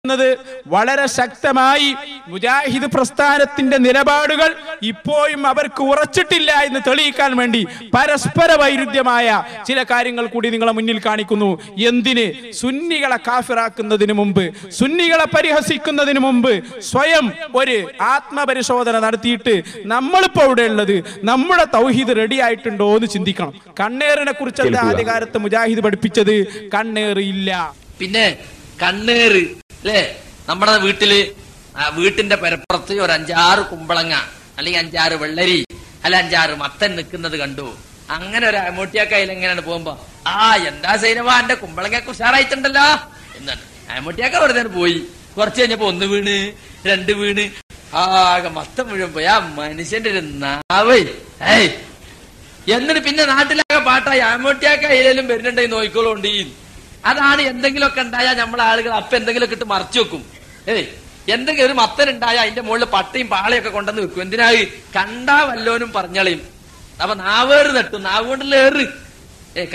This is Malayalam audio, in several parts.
വളരെ ശക്തമായി മുജാഹിദ് പ്രസ്ഥാനത്തിന്റെ നിലപാടുകൾ ഇപ്പോഴും അവർക്ക് ഉറച്ചിട്ടില്ല എന്ന് തെളിയിക്കാൻ വേണ്ടി പരസ്പര വൈരുദ്ധ്യമായ ചില കാര്യങ്ങൾ കൂടി നിങ്ങളെ മുന്നിൽ കാണിക്കുന്നു. എന്തിന്? സുന്നികളെ കാഫിറാക്കുന്നതിന് മുമ്പ്, സുന്നികളെ പരിഹസിക്കുന്നതിന് മുമ്പ് സ്വയം ഒരു ആത്മപരിശോധന നടത്തിയിട്ട് നമ്മളിപ്പോ ഇവിടെ ഉള്ളത്, നമ്മുടെ തൗഹീദ് റെഡി ആയിട്ടുണ്ടോ എന്ന് ചിന്തിക്കണം. കണ്ണേറിനെ കുറിച്ച് ആദ്യകാലത്ത് മുജാഹിദ് പഠിപ്പിച്ചത് കണ്ണേറ് ഇല്ല. പിന്നെ കണ്ണേറ് അല്ലേ, നമ്മുടെ വീട്ടിന്റെ പരപ്പുറത്ത് ഒരു 5-6 കുമ്പളങ്ങ അല്ലെങ്കിൽ 5-6 വെള്ളരി അല്ല 5-6 മത്തൻ നിൽക്കുന്നത് കണ്ടു. അങ്ങനെ ഒരു അമൂട്ടിയാക്കയിൽ എങ്ങനെയാണ് പോകുമ്പോ, എന്താ സൈനവാ എന്റെ കുമ്പളങ്ങ ഉഷാറായിട്ടുണ്ടല്ലോ എന്നാണ് അമൂട്ടിയാക്ക വെറുതെ പോയി. കുറച്ച് കഴിഞ്ഞപ്പോ 1 വീണ് 2 വീണ് ആകെ മത്തം മുഴുവൻ പോയി. ആ മനുഷ്യന്റെ ഒരു നാവേ എന്നിട്ട് പിന്നെ നാട്ടിലാകെ പാട്ടായി അമൂട്ടിയാക്ക ഇതിലും വരുന്നുണ്ടെങ്കിൽ നോയിക്കോളുണ്ട്. അതാണ് എന്തെങ്കിലുമൊക്കെ ഉണ്ടായാൽ നമ്മളെ ആളുകൾ അപ്പൊ എന്തെങ്കിലുമൊക്കെ ഇട്ട് മറച്ചു വെക്കും. എന്തെങ്കിലും ഒരു മത്തൻ ഉണ്ടായാൽ അതിന്റെ മുകളിൽ പട്ടയും പാളയൊക്കെ കൊണ്ടുവന്ന് വെക്കും. എന്തിനായി? കണ്ടാ വല്ലോനും പറഞ്ഞളയും. അപ്പൊ നാവേറ് തട്ടും. നാവ് കൊണ്ടുള്ള ഏറ്,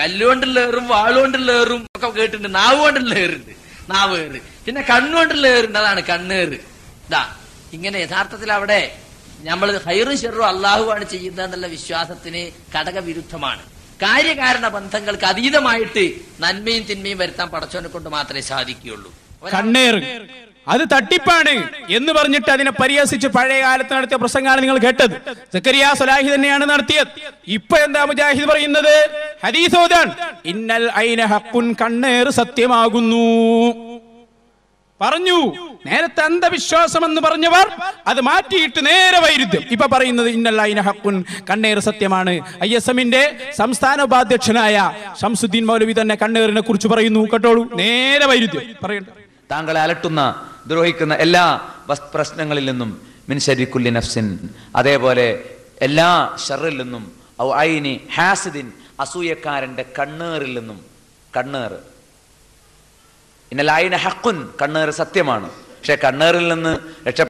കല്ലുകൊണ്ടുള്ള ഏറും വാളുകൊണ്ടുള്ള ഏറും ഒക്കെ കേട്ടിട്ടുണ്ട്. നാവ് കൊണ്ടുള്ള ഏറുണ്ട്, നാവേറ്. പിന്നെ കണ്ണുകൊണ്ടുള്ള ഏറുണ്ട്, അതാണ് കണ്ണേറ്. ഇങ്ങനെ യഥാർത്ഥത്തിൽ അവിടെ നമ്മൾ ഹൈറും ഷെറും അള്ളാഹുവാണ് ചെയ്യുന്നത് എന്നുള്ള വിശ്വാസത്തിന് ഘടകവിരുദ്ധമാണ്. കാര്യകാരണ ബന്ധങ്ങൾക്ക് അതീതമായിട്ട് നന്മയും തിന്മയും വരുത്താൻ പടച്ചവനെ കൊണ്ട് മാത്രമേ സാധിക്കുകയുള്ളൂ. കണ്ണേറ് അത് തട്ടിപ്പാണ് എന്ന് പറഞ്ഞിട്ട് അതിനെ പരിഹസിച്ച് പഴയ കാലത്ത് നടത്തിയ പ്രസംഗമാണ് നിങ്ങൾ കേട്ടത്. സക്കരിയ സ്വലാഹി തന്നെയാണ് നടത്തിയത്. ഇപ്പൊ എന്താ മുജാഹിദ് പറയുന്നത്? ഹദീസ് ഓതാൻ, ഇന്നൽ ഐന ഹഖുൻ, കണ്ണേറ് സത്യമാകുന്നു പറഞ്ഞു. നേരത്തെ അന്ധവിശ്വാസം എന്ന് പറഞ്ഞവർ അത് മാറ്റിയിട്ട് നേരെ വൈരുദ്ധ്യം. ഇപ്പൊ പറയുന്നത് ഇന്നൽ ഐന ഹഖുൻ, കണ്ണേറ് സത്യമാണ്. ISMന്റെ സംസ്ഥാന ഉപാധ്യക്ഷനായ ഷംസുദ്ദീൻ മൗലവി തന്നെ കണ്ണേറിനെ കുറിച്ച് പറയുന്നു. കേട്ടോളൂ, നേരെ വൈരുദ്ധ്യം പറയണ്ട. താങ്കളെ അലട്ടുന്ന ദ്രോഹിക്കുന്ന എല്ലാ പ്രശ്നങ്ങളിൽ നിന്നും മിൻ ശർരി കുല്ലി നഫ്സിൻ, അതേപോലെ എല്ലാ ഷർറിൽ നിന്നും, ഔ ഐനി ഹാസിദിൻ, അസൂയക്കാരന്റെ കണ്ണേറിൽ നിന്നും. കണ്ണേറ് ഇന്നൽ ഐന ഹഖുൻ, കണ്ണേറ് സത്യമാണ്. പക്ഷെ കണ്ണേറിൽ നിന്ന്